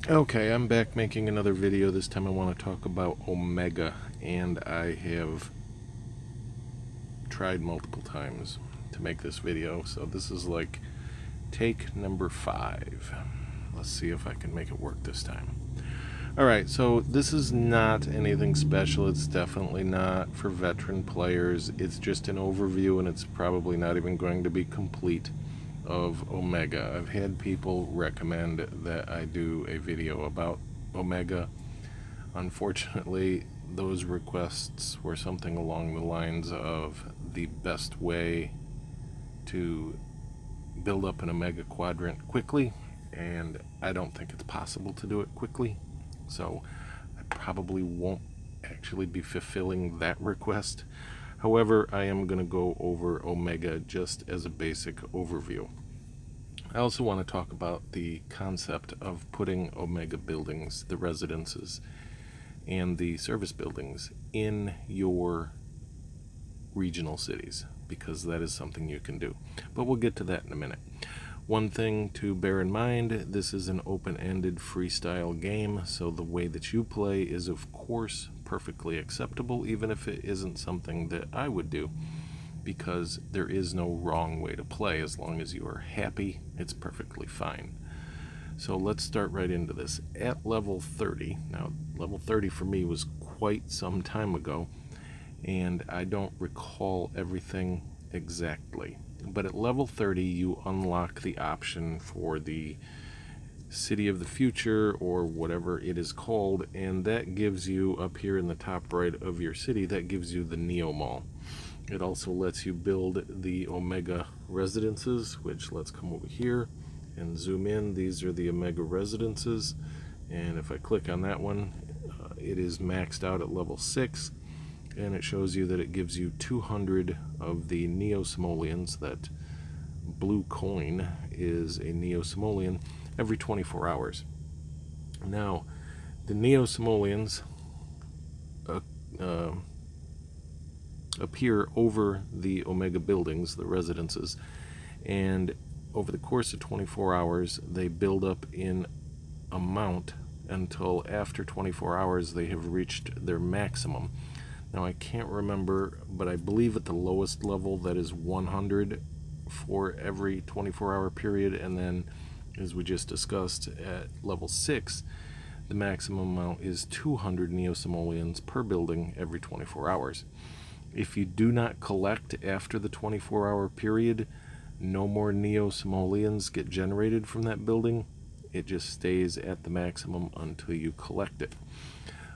Okay, I'm back making another video. This time I want to talk about Omega, and I have tried multiple times to make this video, so this is like take number 5. Let's see if I can make it work this time. Alright, so this is not anything special. It's definitely not for veteran players. It's just an overview, and it's probably not even going to be complete, of Omega. I've had people recommend that I do a video about Omega. Unfortunately, those requests were something along the lines of the best way to build up an Omega quadrant quickly, and I don't think it's possible to do it quickly, so I probably won't actually be fulfilling that request. However, I am going to go over Omega just as a basic overview. I also want to talk about the concept of putting Omega buildings, the residences, and the service buildings in your regional cities, because that is something you can do. But we'll get to that in a minute. One thing to bear in mind, this is an open-ended freestyle game, so the way that you play is of course perfectly acceptable, even if it isn't something that I would do, because there is no wrong way to play. As long as you are happy, it's perfectly fine. So let's start right into this. At level 30, now level 30 for me was quite some time ago, and I don't recall everything exactly. But at level 30, you unlock the option for the City of the Future, or whatever it is called, and that gives you, up here in the top right of your city, that gives you the Neomall. It also lets you build the Omega residences, which, let's come over here and zoom in. These are the Omega residences, and if I click on that one, it is maxed out at level 6, and it shows you that it gives you 200 of the neo-simoleons. That blue coin is a neo-simoleon every 24 hours. Now, the neo-simoleons appear over the Omega buildings, the residences, and over the course of 24 hours they build up in amount until after 24 hours they have reached their maximum. Now I can't remember, but I believe at the lowest level that is 100 for every 24-hour period, and then, as we just discussed, at level 6 the maximum amount is 200 neo-simoleons per building every 24 hours. If you do not collect after the 24-hour period, no more neo-simoleons get generated from that building. It just stays at the maximum until you collect it.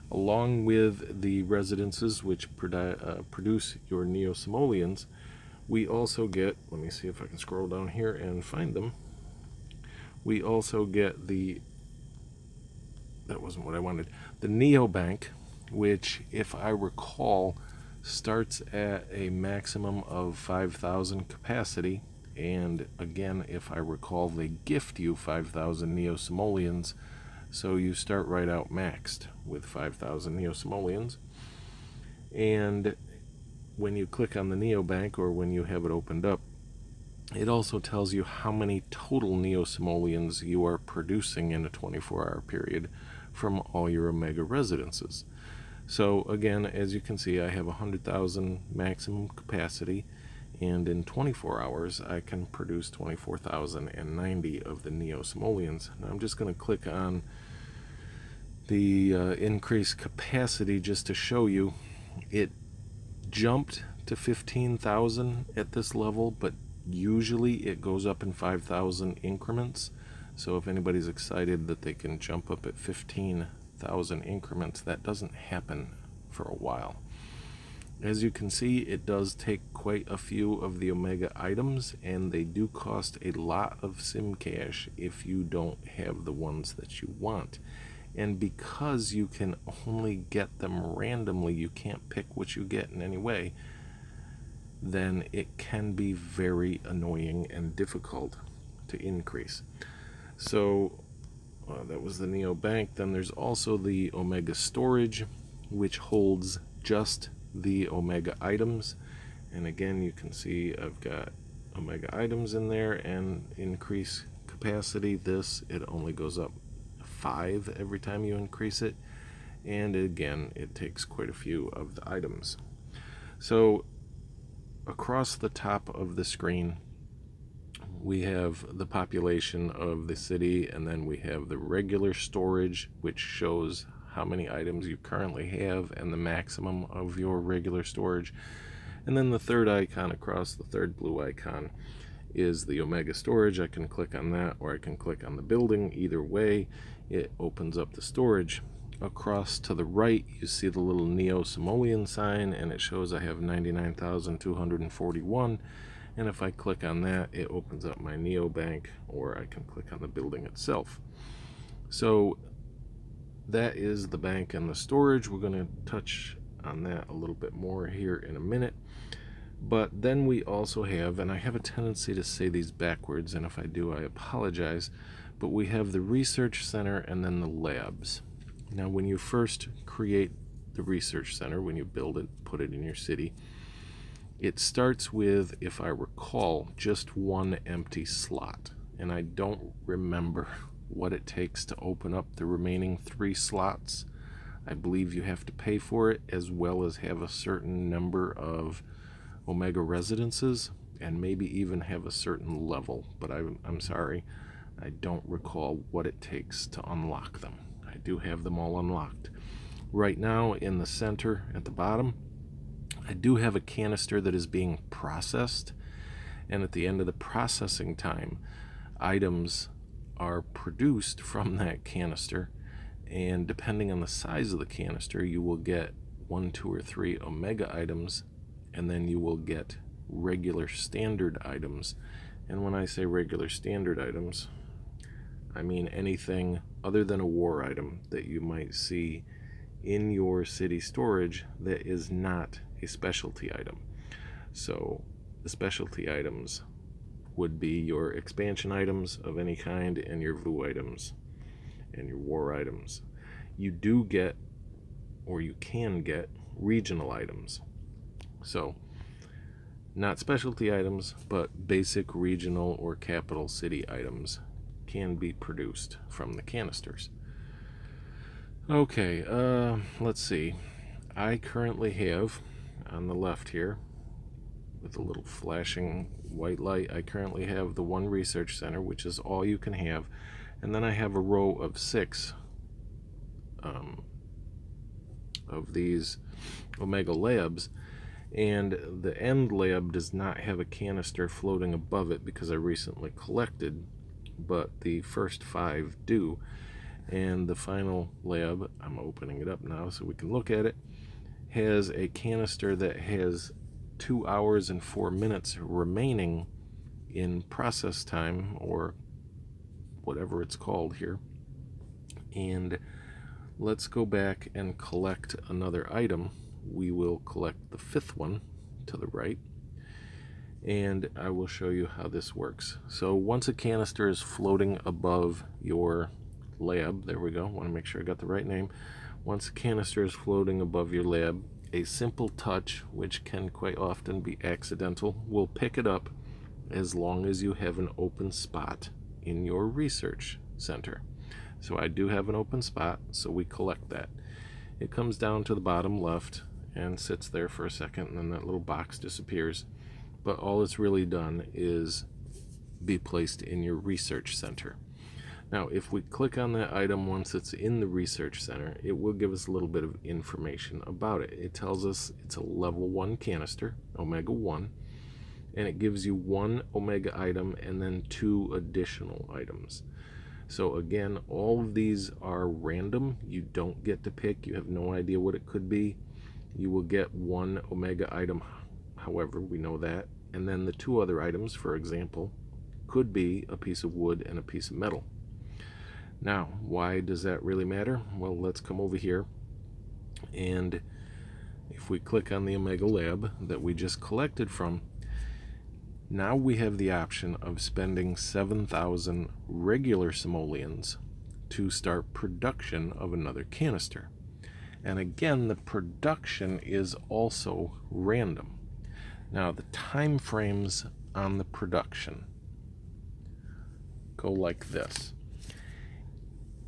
Along with the residences, which produce your neo-simoleons, we also get, let me see if I can scroll down here and find them. We also get the, that wasn't what I wanted, the Neo Bank, which, if I recall, starts at a maximum of 5,000 capacity, and again, if I recall, they gift you 5,000 neo-simoleons, so you start right out maxed with 5,000 neo-simoleons. And when you click on the Neo Bank, or when you have it opened up, it also tells you how many total neo-simoleons you are producing in a 24-hour period from all your Omega residences. So again, as you can see, I have 100,000 maximum capacity, and in 24 hours I can produce 24,090 of the neo-simoleons. Now I'm just going to click on the increased capacity just to show you. It jumped to 15,000 at this level, but usually it goes up in 5,000 increments. So if anybody's excited that they can jump up at 15,000 increments, that doesn't happen for a while. As you can see, it does take quite a few of the Omega items, and they do cost a lot of sim cash if you don't have the ones that you want. And because you can only get them randomly, you can't pick what you get in any way, then it can be very annoying and difficult to increase. So that was the Neo Bank. Then there's also the Omega Storage, which holds just the Omega items, and again you can see I've got Omega items in there, and increase capacity. This, it only goes up 5 every time you increase it. And again, it takes quite a few of the items. So across the top of the screen, we have the population of the city, and then we have the regular storage, which shows how many items you currently have and the maximum of your regular storage. And then the third icon across, the third blue icon, is the Omega storage. I can click on that, or I can click on the building. Either way, it opens up the storage. Across to the right, you see the little neo-simoleon sign, and it shows I have 99,241. And if I click on that, it opens up my Neo bank, or I can click on the building itself. So that is the bank and the storage. We're going to touch on that a little bit more here in a minute. But then we also have, and I have a tendency to say these backwards, and if I do, I apologize, but we have the research center and then the labs. Now, when you first create the research center, when you build it, put it in your city, it starts with, if I recall, just one empty slot. And I don't remember what it takes to open up the remaining 3 slots. I believe you have to pay for it, as well as have a certain number of Omega residences, and maybe even have a certain level. But I'm sorry, I don't recall what it takes to unlock them. I do have them all unlocked. Right now, in the center at the bottom, I do have a canister that is being processed, and at the end of the processing time, items are produced from that canister, and depending on the size of the canister, you will get 1, 2, or 3 Omega items, and then you will get regular standard items. And when I say regular standard items, I mean anything other than a war item that you might see in your city storage that is not a specialty item. So the specialty items would be your expansion items of any kind, and your VOO items and your war items. You do get, or you can get, regional items. So not specialty items, but basic regional or capital city items can be produced from the canisters. Okay, let's see. I currently have, on the left here, with a little flashing white light, I currently have the one research center, which is all you can have, and then I have a row of 6 of these Omega labs, and the end lab does not have a canister floating above it because I recently collected, but the first 5 do. And the final lab, I'm opening it up now so we can look at it, has a canister that has 2 hours and 4 minutes remaining in process time, or whatever it's called here. And let's go back and collect another item. We will collect the 5th one to the right, and I will show you how this works. So once a canister is floating above your lab, there we go, want to make sure I got the right name. Once a canister is floating above your lab, a simple touch, which can quite often be accidental, will pick it up, as long as you have an open spot in your research center. So I do have an open spot, so we collect that. It comes down to the bottom left and sits there for a second, and then that little box disappears. But all it's really done is be placed in your research center. Now, if we click on that item once it's in the research center, it will give us a little bit of information about it. It tells us it's a level 1 canister, Omega 1, and it gives you 1 Omega item and then 2 additional items. So again, all of these are random. You don't get to pick. You have no idea what it could be. You will get 1 Omega item, however, we know that, and then the 2 other items, for example, could be a piece of wood and a piece of metal. Now, why does that really matter? Well, let's come over here, and if we click on the Omega lab that we just collected from, now we have the option of spending 7,000 regular simoleons to start production of another canister. And again, the production is also random. Now, the time frames on the production go like this.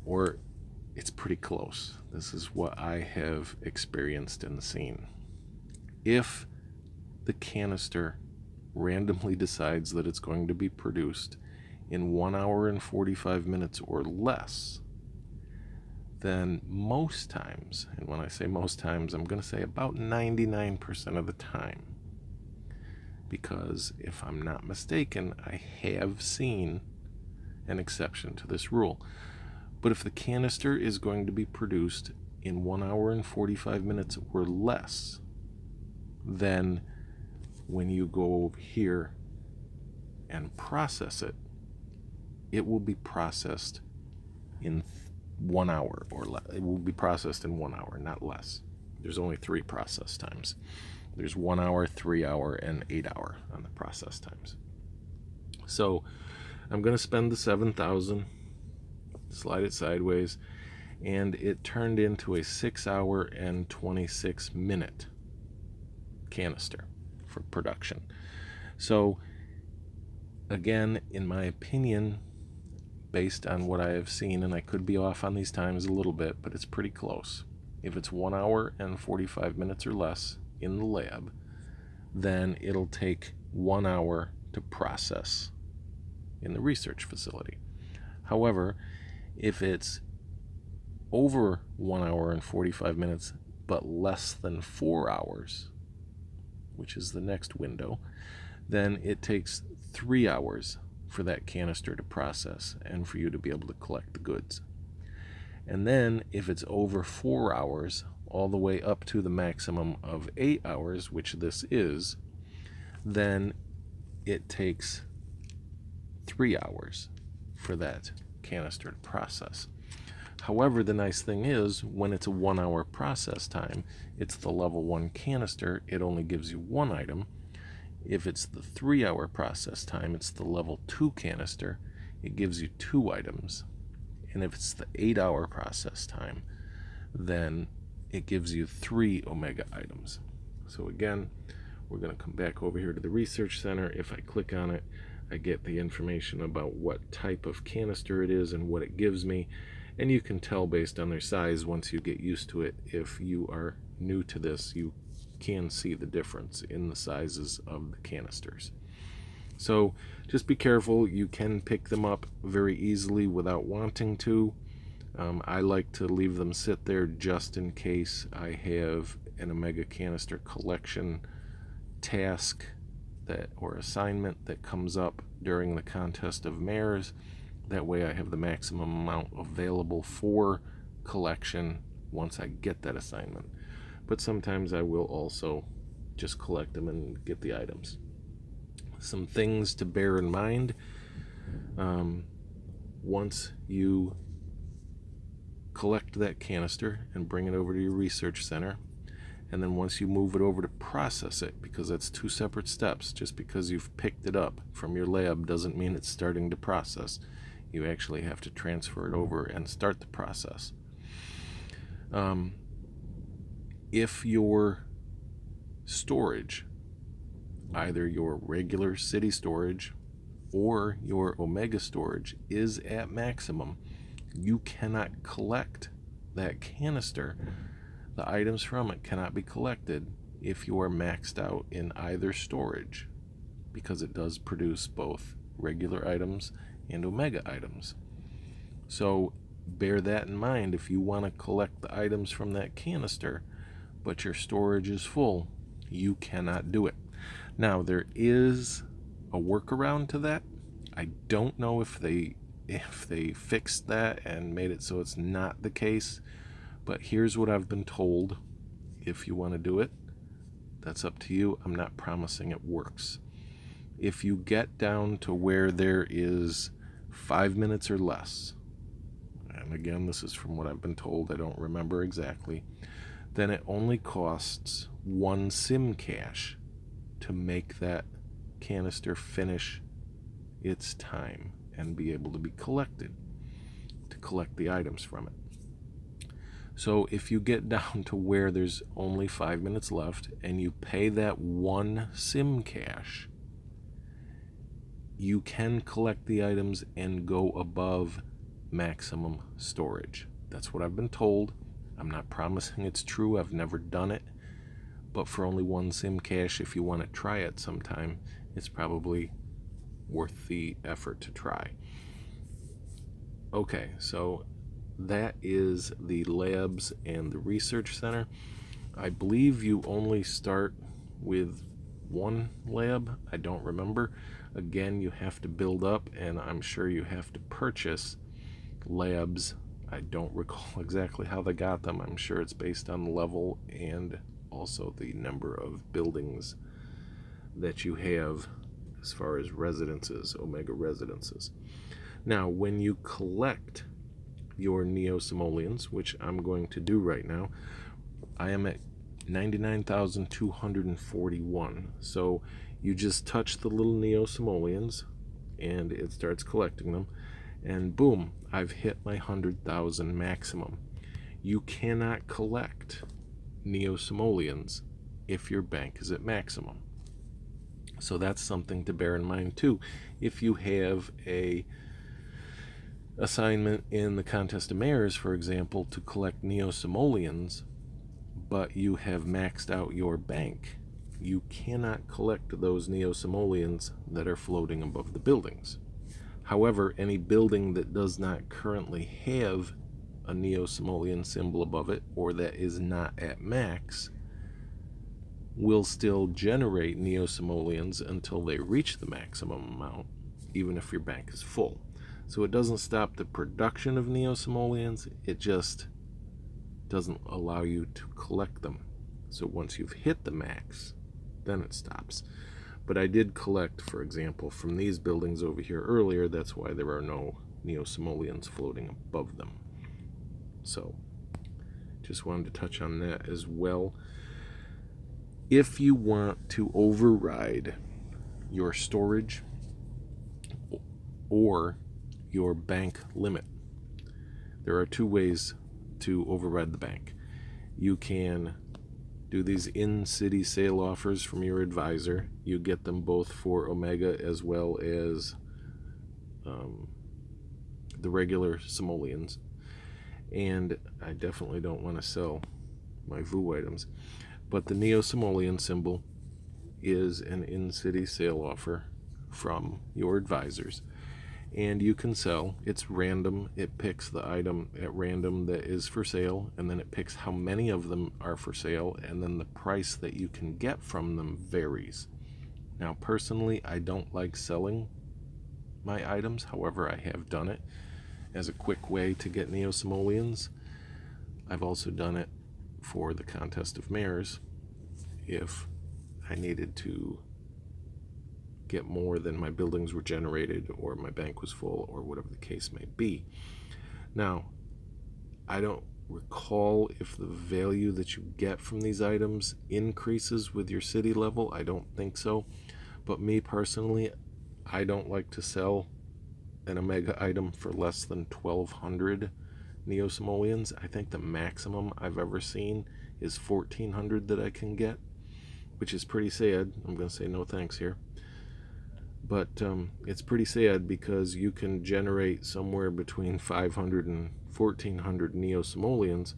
Or it's pretty close. This is what I have experienced and seen. If the canister randomly decides that it's going to be produced in 1 hour and 45 minutes or less, then most times, and when I say most times, I'm going to say about 99% of the time, because if I'm not mistaken, I have seen an exception to this rule. But if the canister is going to be produced in 1 hour and 45 minutes or less, then when you go over here and process it, it will be processed in 1 hour or less. It will be processed in 1 hour, not less. There's only 3 process times. There's 1 hour, 3 hour, and 8 hour on the process times. So I'm going to spend the 7,000, slide it sideways, and it turned into a 6 hour and 26 minute canister for production. So again, in my opinion, based on what I have seen, and I could be off on these times a little bit, but it's pretty close. If it's 1 hour and 45 minutes or less in the lab, then it'll take 1 hour to process in the research facility. However, if it's over 1 hour and 45 minutes, but less than 4 hours, which is the next window, then it takes 3 hours for that canister to process and for you to be able to collect the goods. And then if it's over 4 hours, all the way up to the maximum of 8 hours, which this is, then it takes 3 hours for that canister to process. However, the nice thing is, when it's a 1 hour process time, it's the level 1 canister, it only gives you 1 item. If it's the 3 hour process time, it's the level 2 canister, it gives you 2 items. And if it's the 8 hour process time, then it gives you 3 Omega items. So again, we're going to come back over here to the research center. If I click on it, I get the information about what type of canister it is and what it gives me. And you can tell based on their size once you get used to it. If you are new to this, you can see the difference in the sizes of the canisters. So just be careful. You can pick them up very easily without wanting to. I like to leave them sit there just in case I have an Omega canister collection task or assignment that comes up during the contest of mares. That way I have the maximum amount available for collection once I get that assignment. But sometimes I will also just collect them and get the items. Some things to bear in mind. Once you collect that canister and bring it over to your research center, and then once you move it over to process it, because that's 2 separate steps. Just because you've picked it up from your lab doesn't mean it's starting to process. You actually have to transfer it over and start the process. If your storage, either your regular city storage or your Omega storage, is at maximum, you cannot collect that canister. The items from it cannot be collected if you are maxed out in either storage, because it does produce both regular items and Omega items. So bear that in mind if you want to collect the items from that canister, but your storage is full, you cannot do it. Now, there is a workaround to that. I don't know if they fixed that and made it so it's not the case, but here's what I've been told. If you want to do it, that's up to you. I'm not promising it works. If you get down to where there is 5 minutes or less, and again, this is from what I've been told, I don't remember exactly, then it only costs 1 sim cache to make that canister finish its time and be able to be collected, to collect the items from it. So if you get down to where there's only 5 minutes left and you pay that 1 sim cache, you can collect the items and go above maximum storage. That's what I've been told. I'm not promising it's true. I've never done it. But for only one sim cache, if you want to try it sometime, it's probably worth the effort to try. Okay, so that is the labs and the research center. I believe you only start with one lab. I don't remember. Again, you have to build up, and I'm sure you have to purchase labs. I don't recall exactly how they got them. I'm sure it's based on the level and also the number of buildings that you have as far as residences, Omega residences. Now, when you collect your neo-simoleons, which I'm going to do right now, I am at 99,241. So you just touch the little neo-simoleons and it starts collecting them, and boom, I've hit my 100,000 maximum. You cannot collect neo-simoleons if your bank is at maximum. So that's something to bear in mind too. If you have a assignment in the Contest of Mayors, for example, to collect neo-simoleons, but you have maxed out your bank, you cannot collect those neo-simoleons that are floating above the buildings. However, any building that does not currently have a neo-simoleon symbol above it, or that is not at max, will still generate neo-simoleons until they reach the maximum amount, even if your bank is full. So it doesn't stop the production of neo-simoleons, it just doesn't allow you to collect them. So once you've hit the max, then it stops. But I did collect, for example, from these buildings over here earlier. That's why there are no neo-simoleons floating above them. So just wanted to touch on that as well. If you want to override your storage or your bank limit, there are two ways to override the bank. You can do these in-city sale offers from your advisor. You get them both for Omega as well as the regular simoleons. And I definitely don't want to sell my VOO items. But the neo-simoleon symbol is an in-city sale offer from your advisors. And you can sell. It's random. It picks the item at random that is for sale, and then it picks how many of them are for sale, and then the price that you can get from them varies. Now, personally, I don't like selling my items. However, I have done it as a quick way to get neo-simoleons. I've also done it for the Contest of Mayors if I needed to get more than my buildings were generated, or my bank was full, or whatever the case may be. Now, I don't recall if the value that you get from these items increases with your city level. I don't think so. But me personally, I don't like to sell an Omega item for less than 1,200 neo-simoleons. I think the maximum I've ever seen is 1,400 that I can get, which is pretty sad. I'm going to say no thanks here. But it's pretty sad because you can generate somewhere between 500 and 1,400 neo-simoleons.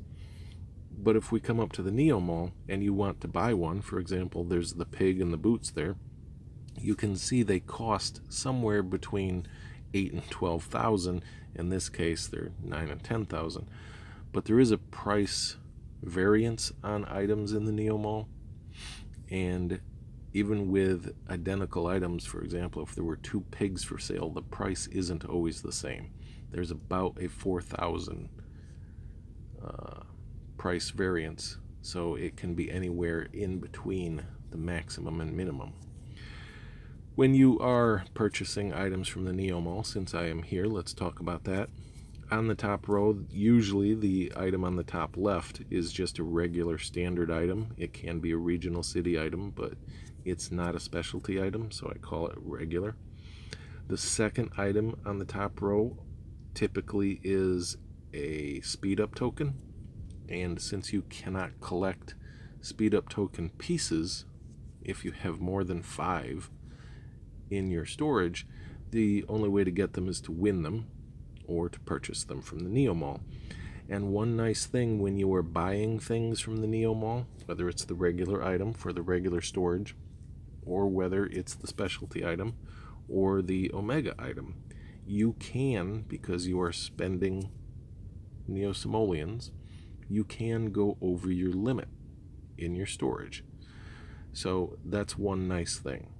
But if we come up to the Neomall and you want to buy one, for example, there's the pig and the boots there, you can see they cost somewhere between 8 and 12,000. In this case, they're 9 and 10,000. But there is a price variance on items in the Neomall, and even with identical items, for example, if there were 2 pigs for sale, the price isn't always the same. There's about a 4,000 price variance, so it can be anywhere in between the maximum and minimum. When you are purchasing items from the Neomall, since I am here, let's talk about that. On the top row, usually the item on the top left is just a regular standard item. It can be a regional city item, but it's not a specialty item, so I call it regular. The second item on the top row typically is a speed up token, and since you cannot collect speed up token pieces if you have more than 5 in your storage, the only way to get them is to win them or to purchase them from the Neomall. And one nice thing when you are buying things from the Neomall, whether it's the regular item for the regular storage, or whether it's the specialty item or the Omega item, you can, because you are spending neo-simoleons, you can go over your limit in your storage. So that's one nice thing.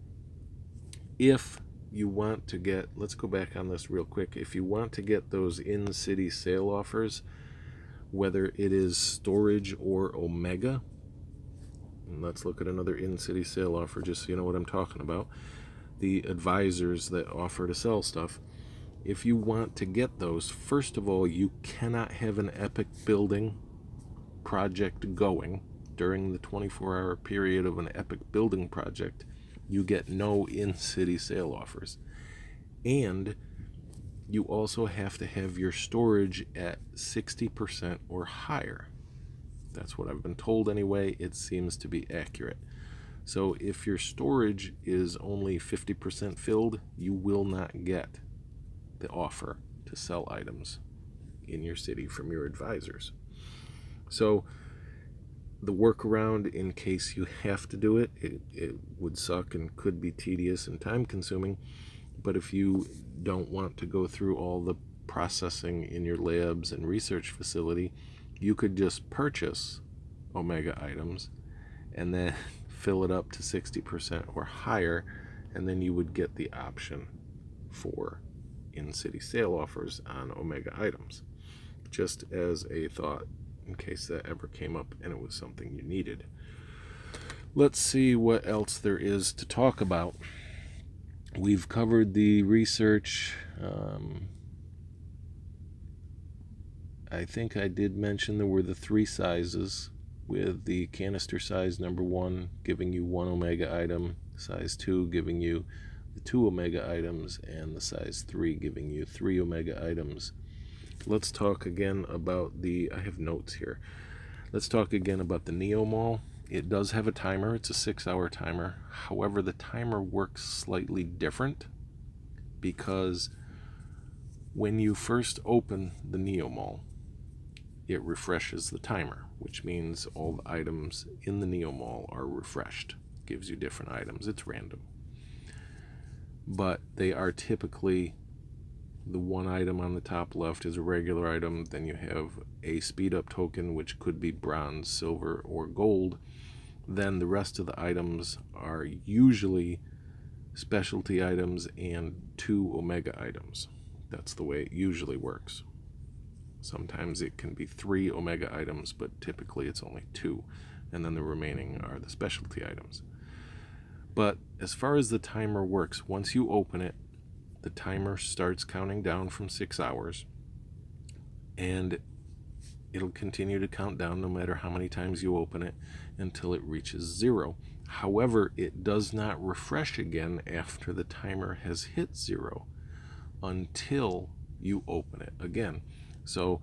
If you want to get, let's go back on this real quick, if you want to get those in-city sale offers, whether it is storage or Omega, and let's look at another in-city sale offer just so you know what I'm talking about, the advisors that offer to sell stuff. If you want to get those, first of all, you cannot have an epic building project going during the 24-hour period of an epic building project. You get no in-city sale offers. And you also have to have your storage at 60% or higher. That's what I've been told anyway. It seems to be accurate. So if your storage is only 50% filled, you will not get the offer to sell items in your city from your advisors. So the workaround, in case you have to do it, it would suck and could be tedious and time consuming, but if you don't want to go through all the processing in your labs and research facility, you could just purchase Omega items and then fill it up to 60% or higher, and then you would get the option for in-city sale offers on Omega items, just as a thought in case that ever came up and it was something you needed. Let's see what else there is to talk about. We've covered the research. I think I did mention there were the 3 sizes, with the canister size number 1 giving you 1 Omega item, size 2 giving you the 2 Omega items, and the size 3 giving you 3 Omega items. Let's talk again about I have notes here. Let's talk again about the Neomall. It does have a timer. It's a 6-hour timer. However, the timer works slightly different because when you first open the Neomall, it refreshes the timer, which means all the items in the Neomall are refreshed. Gives you different items. It's random. But they are typically, the one item on the top left is a regular item. Then you have a speed up token, which could be bronze, silver, or gold. Then the rest of the items are usually specialty items and 2 Omega items. That's the way it usually works. Sometimes it can be 3 Omega items, but typically it's only 2. And then the remaining are the specialty items. But as far as the timer works, once you open it, the timer starts counting down from 6 hours, and it'll continue to count down no matter how many times you open it until it reaches 0. However, it does not refresh again after the timer has hit 0 until you open it again. So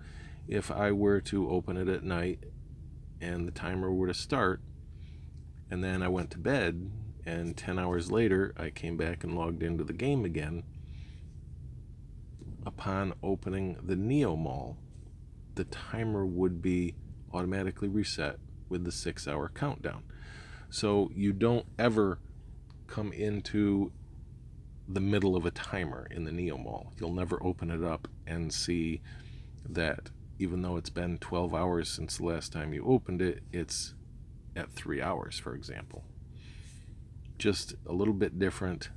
if I were to open it at night and the timer were to start, and then I went to bed, and 10 hours later I came back and logged into the game again, upon opening the Neomall, the timer would be automatically reset with the 6-hour countdown. So you don't ever come into the middle of a timer in the Neomall. You'll never open it up and see that even though it's been 12 hours since the last time you opened it, it's at 3 hours, for example. Just a little bit different,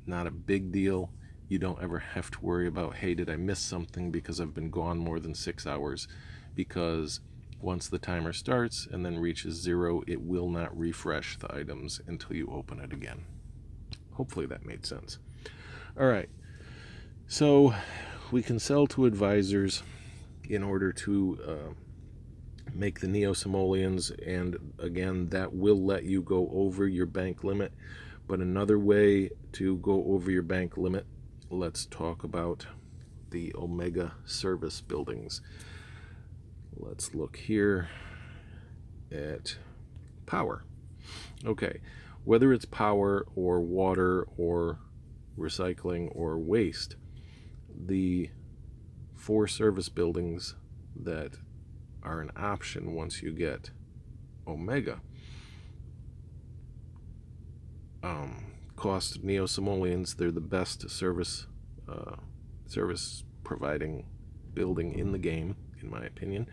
not a big deal. You don't ever have to worry about, hey, did I miss something because I've been gone more than 6 hours? Because once the timer starts and then reaches 0, it will not refresh the items until you open it again. Hopefully that made sense. All right, so we can sell to advisors in order to make the neo-simoleons, and again, that will let you go over your bank limit. But another way to go over your bank limit, let's talk about the Omega service buildings. Let's look here at power. Okay, whether it's power or water or recycling or waste, the 4 service buildings that are an option once you get Omega. Cost neo-simoleons, they're the best service providing building in the game, in my opinion.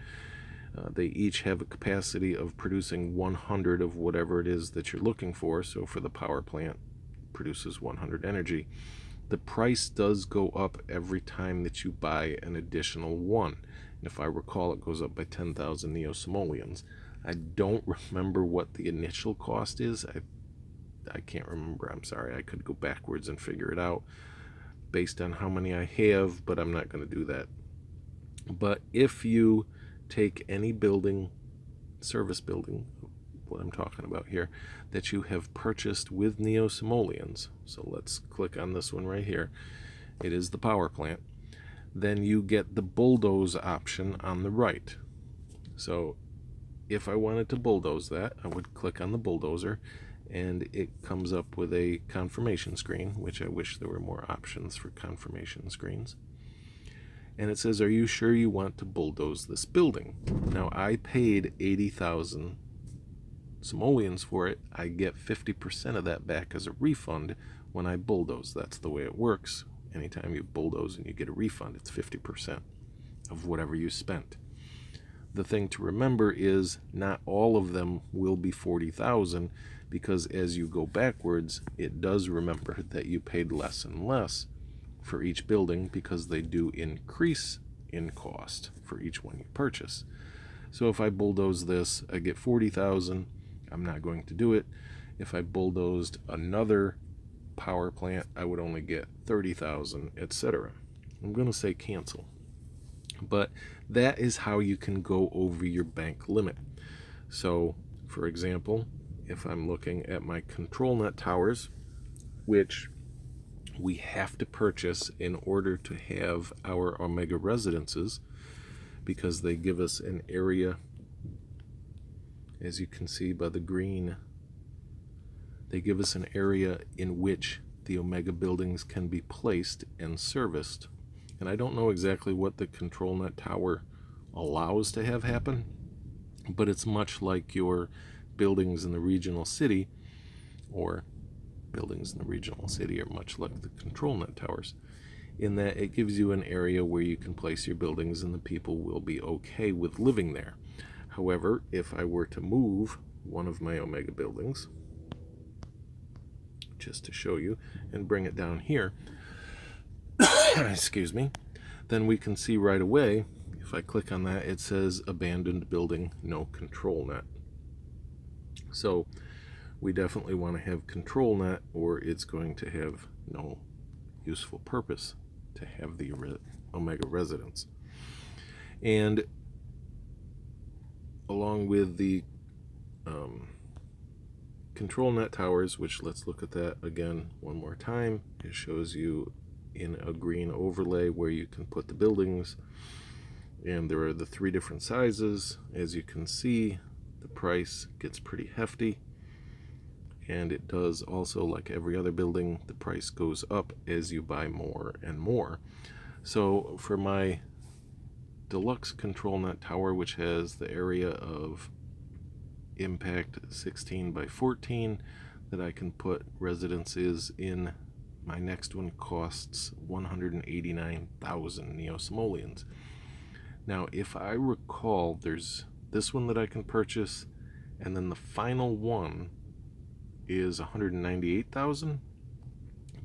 They each have a capacity of producing 100 of whatever it is that you're looking for. So for the power plant, produces 100 energy. The price does go up every time that you buy an additional one. And if I recall, it goes up by 10,000 neo-simoleons. I don't remember what the initial cost is. I can't remember. I'm sorry. I could go backwards and figure it out based on how many I have, but I'm not going to do that. But if you take any building, service building, what I'm talking about here, that you have purchased with neo-simoleons, so let's click on this one right here. It is the power plant. Then you get the bulldoze option on the right. So if I wanted to bulldoze that, I would click on the bulldozer, and it comes up with a confirmation screen, which I wish there were more options for confirmation screens. And it says, are you sure you want to bulldoze this building? Now, I paid 80,000 simoleons for it. I get 50% of that back as a refund when I bulldoze. That's the way it works. Anytime you bulldoze and you get a refund, it's 50% of whatever you spent. The thing to remember is not all of them will be 40,000, because as you go backwards, it does remember that you paid less and less for each building, because they do increase in cost for each one you purchase. So if I bulldoze this, I get 40,000. I'm not going to do it. If I bulldozed another power plant, I would only get 30,000, etc. I'm going to say cancel. But that is how you can go over your bank limit. So, for example, if I'm looking at my control net towers, which we have to purchase in order to have our Omega residences, because they give us an area, as you can see by the green, they give us an area in which the Omega buildings can be placed and serviced. And I don't know exactly what the control net tower allows to have happen, but it's much like your buildings in the regional city, or buildings in the regional city are much like the control net towers, in that it gives you an area where you can place your buildings and the people will be okay with living there. However, if I were to move one of my Omega buildings, just to show you, and bring it down here, excuse me, then we can see right away, if I click on that, it says abandoned building, no control net. So we definitely want to have control net, or it's going to have no useful purpose to have the Omega residence. And along with the control net towers, which let's look at that again one more time. It shows you in a green overlay where you can put the buildings, and there are the 3 different sizes. As you can see, the price gets pretty hefty, and it does also, like every other building, the price goes up as you buy more and more. So for my deluxe control net tower, which has the area of impact 16 by 14 that I can put residences in, my next one costs 189,000 neo-simoleons. Now, if I recall, there's this one that I can purchase, and then the final one is 198,000.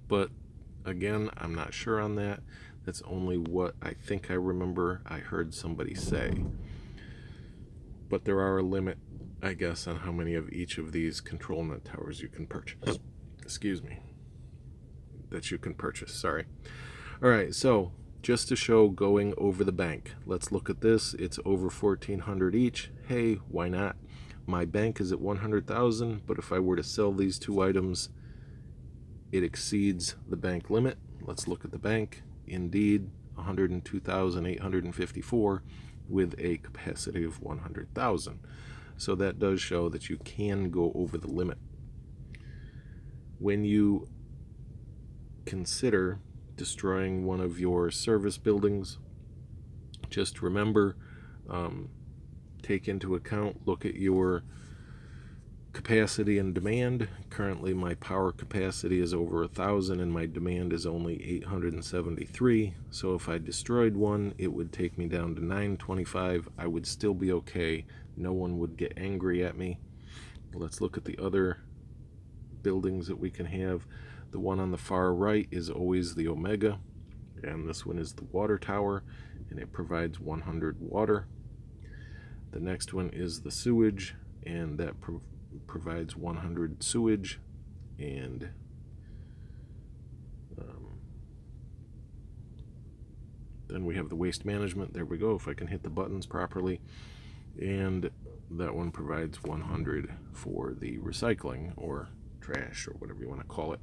But again, I'm not sure on that. That's only what I think I remember I heard somebody say. But there are a limit, I guess, on how many of each of these control net towers you can purchase. Excuse me. That you can purchase, sorry. Alright, so just to show going over the bank, let's look at this. It's over 1,400 each. Hey, why not? My bank is at 100,000, but if I were to sell these 2 items, it exceeds the bank limit. Let's look at the bank. Indeed, 102,854 with a capacity of 100,000. So that does show that you can go over the limit. When you consider destroying one of your service buildings, just remember take into account, look at your capacity and demand. Currently my power capacity is over 1,000 and my demand is only 873. So if I destroyed one, it would take me down to 925. I would still be okay. No one would get angry at me. Let's look at the other buildings that we can have. The one on the far right is always the Omega, and this one is the water tower, and it provides 100 water. The next one is the sewage, and that provides 100 sewage. And then we have the waste management. There we go, if I can hit the buttons properly. And that one provides 100 for the recycling or trash or whatever you want to call it.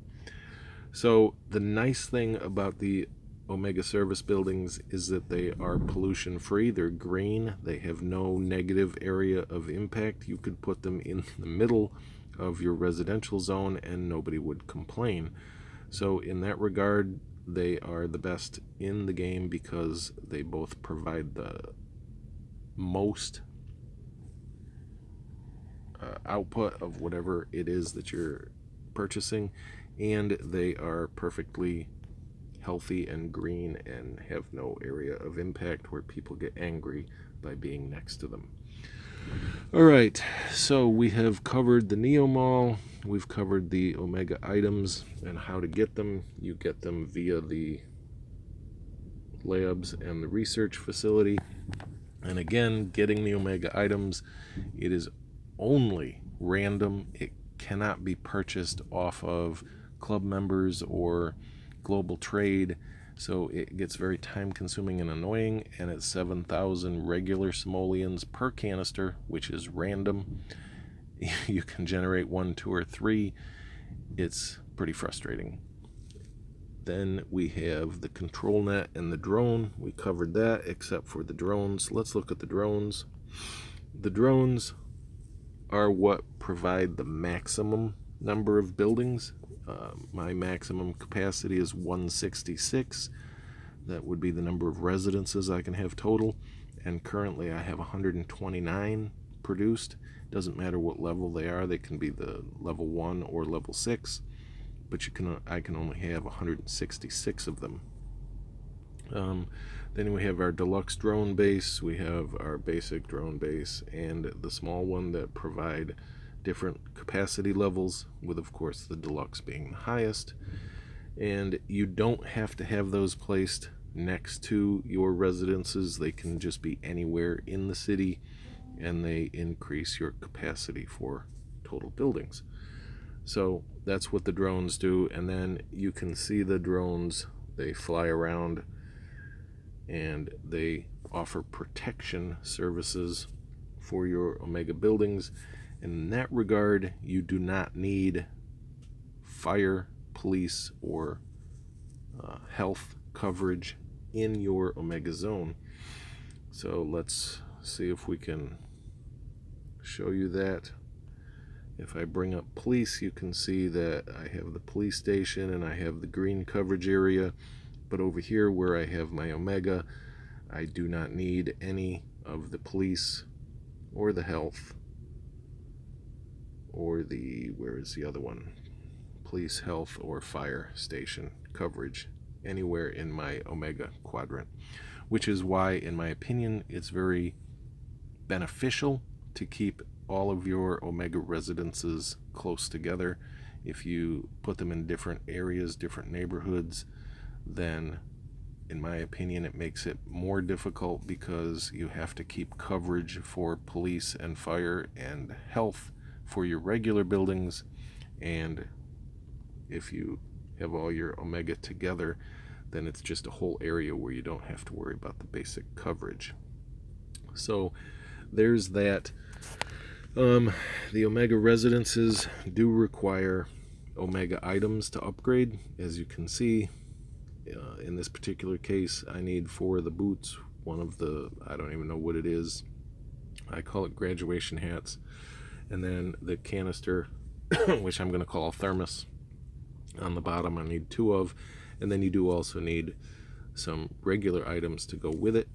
So the nice thing about the Omega service buildings is that they are pollution free. They're green. They have no negative area of impact. You could put them in the middle of your residential zone and nobody would complain. So in that regard, they are the best in the game because they both provide the most output of whatever it is that you're purchasing, and they are perfectly healthy and green and have no area of impact where people get angry by being next to them. All right, so we have covered the Neomall. We've covered the Omega items and how to get them. You get them via the labs and the research facility. And again, getting the Omega items, it is only random. It cannot be purchased off of club members or global trade, so it gets very time consuming and annoying. And it's 7,000 regular simoleons per canister, which is random. You can generate 1, 2, or 3. It's pretty frustrating. Then we have the control net and the drone. We covered that except for the drones. Let's look at the drones. The drones are what provide the maximum number of buildings. My maximum capacity is 166. That would be the number of residences I can have total. And currently I have 129 produced. Doesn't matter what level they are. They can be the level 1 or level 6. But I can only have 166 of them. Then we have our deluxe drone base, we have our basic drone base, and the small one that provide different capacity levels, with of course the deluxe being the highest. And you don't have to have those placed next to your residences. They can just be anywhere in the city, and they increase your capacity for total buildings. So that's what the drones do. And then you can see the drones, they fly around and they offer protection services for your Omega buildings. In that regard, you do not need fire, police, or health coverage in your Omega zone. So let's see if we can show you that. If I bring up police, you can see that I have the police station and I have the green coverage area. But over here where I have my Omega, I do not need any of the police or the health or the, where is the other one? Police, health, or fire station coverage anywhere in my Omega quadrant. Which is why, in my opinion, it's very beneficial to keep all of your Omega residences close together. If you put them in different areas, different neighborhoods, then in my opinion it makes it more difficult because you have to keep coverage for police and fire and health for your regular buildings. And if you have all your Omega together, then it's just a whole area where you don't have to worry about the basic coverage. So there's that. The Omega residences do require Omega items to upgrade. As you can see, in this particular case, I need 4 of the boots, one of the, I don't even know what it is, I call it graduation hats, and then the canister, which I'm going to call a thermos, on the bottom I need 2 of, and then you do also need some regular items to go with it.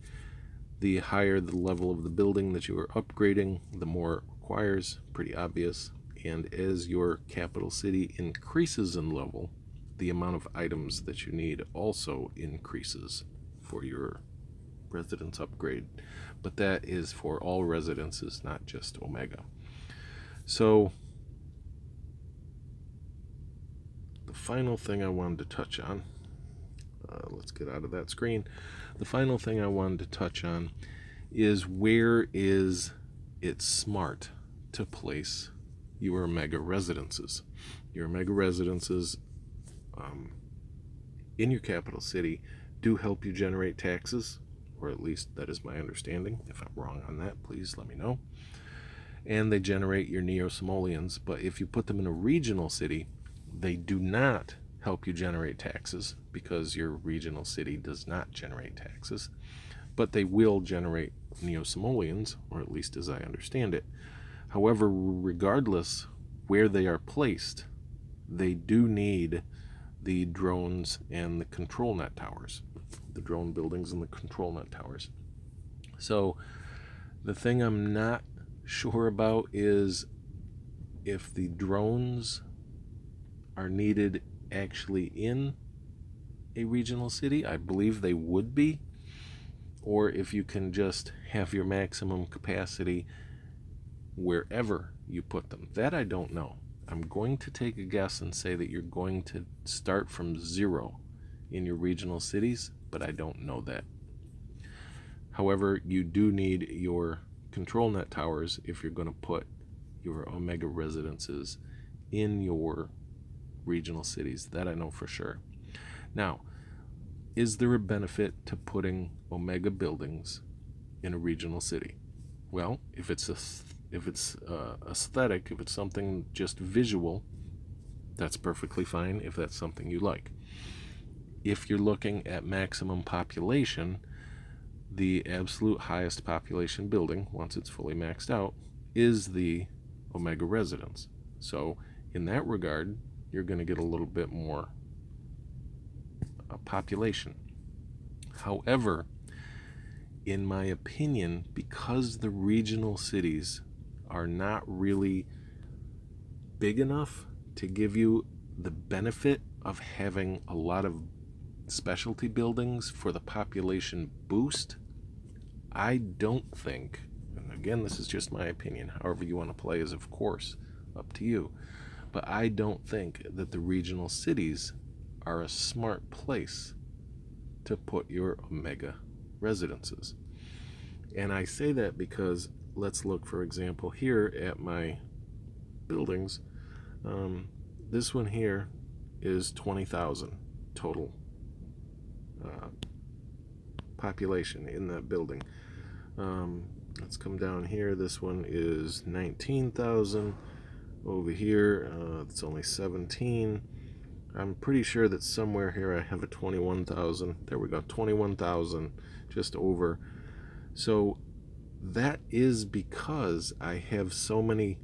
The higher the level of the building that you are upgrading, the more it requires, pretty obvious. And as your capital city increases in level, the amount of items that you need also increases for your residence upgrade. But that is for all residences, not just Omega. So the final thing I wanted to touch on, let's get out of that screen. The final thing I wanted to touch on is, where is it smart to place your Omega residences? Your Omega residences in your capital city do help you generate taxes, or at least that is my understanding. If I'm wrong on that, please let me know. And they generate your neo-simoleons, but if you put them in a regional city, they do not help you generate taxes, because your regional city does not generate taxes, but they will generate neo-simoleons, or at least as I understand it. However, regardless where they are placed, they do need the drones and the control net towers, the drone buildings and the control net towers. So the thing I'm not sure about is if the drones are needed actually in a regional city. I believe they would be, or if you can just have your maximum capacity wherever you put them. That I don't know. I'm going to take a guess and say that you're going to start from 0 in your regional cities, but I don't know that. However, you do need your control net towers if you're going to put your Omega residences in your regional cities. That I know for sure. Now, is there a benefit to putting Omega buildings in a regional city? Well, if it's aesthetic, if it's something just visual, that's perfectly fine if that's something you like. If you're looking at maximum population, the absolute highest population building, once it's fully maxed out, is the Omega residence. So in that regard, you're going to get a little bit more population. However, in my opinion, because the regional cities are not really big enough to give you the benefit of having a lot of specialty buildings for the population boost, I don't think, and again, this is just my opinion, however you want to play is of course up to you, but I don't think that the regional cities are a smart place to put your Omega residences. And I say that because let's look, for example, here at my buildings. This one here is 20,000 total population in that building. Let's come down here. This one is 19,000. Over here, it's only 17. I'm pretty sure that somewhere here I have a 21,000. There we go, 21,000, just over. So that is because I have so many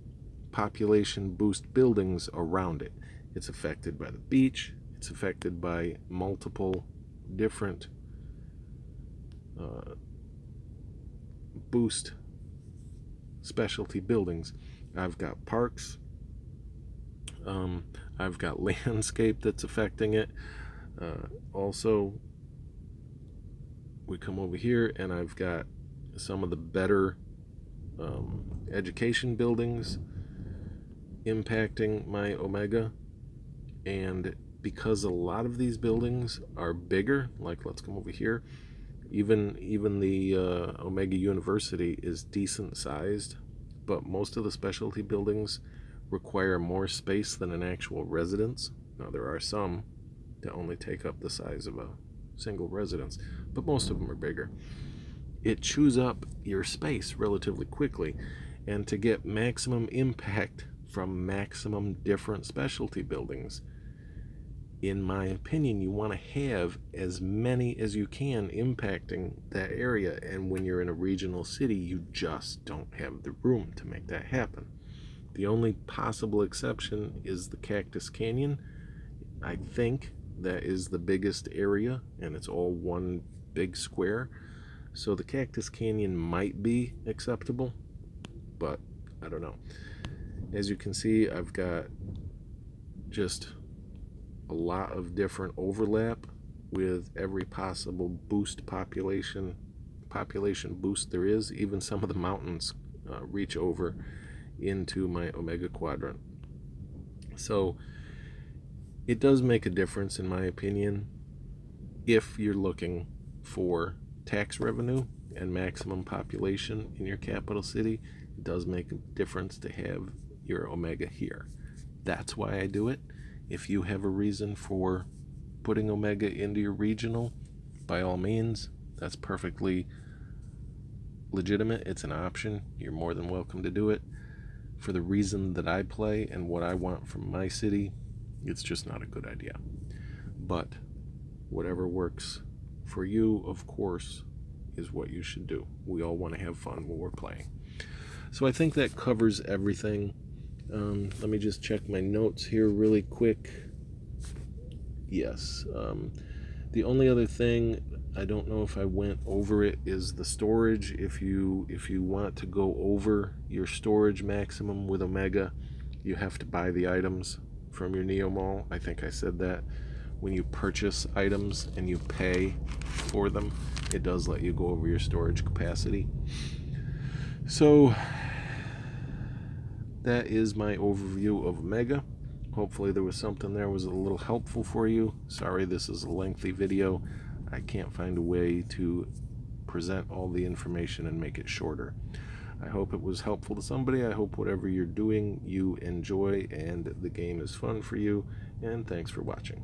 population boost buildings around it. It's affected by the beach. It's affected by multiple different boost specialty buildings. I've got parks. I've got landscape that's affecting it. Also, we come over here and I've got some of the better education buildings impacting my Omega. And because a lot of these buildings are bigger, like let's come over here, even the Omega University is decent sized, but most of the specialty buildings require more space than an actual residence. Now there are some that only take up the size of a single residence, but most of them are bigger. It chews up your space relatively quickly, and to get maximum impact from maximum different specialty buildings, in my opinion, you want to have as many as you can impacting that area, and when you're in a regional city, you just don't have the room to make that happen. The only possible exception is the Cactus Canyon. I think that is the biggest area, and it's all one big square. So the Cactus Canyon might be acceptable, but I don't know. As you can see, I've got just a lot of different overlap with every possible boost population boost there is. Even some of the mountains reach over into my Omega quadrant. So it does make a difference, in my opinion, if you're looking for tax revenue and maximum population in your capital city. It does make a difference to have your Omega here. That's why I do it. If you have a reason for putting Omega into your regional, by all means, that's perfectly legitimate. It's an option. You're more than welcome to do it. For the reason that I play and what I want from my city, it's just not a good idea. But whatever works for you, of course, is what you should do. We all want to have fun when we're playing. So I think that covers everything. Let me just check my notes here really quick. Yes. The only other thing, I don't know if I went over it, is the storage. If you want to go over your storage maximum with Omega, you have to buy the items from your Neomall. I think I said that. When you purchase items and you pay for them, it does let you go over your storage capacity. So that is my overview of Omega. Hopefully there was something there was a little helpful for you. Sorry this is a lengthy video. I can't find a way to present all the information and make it shorter. I hope it was helpful to somebody. I hope whatever you're doing you enjoy and the game is fun for you. And thanks for watching.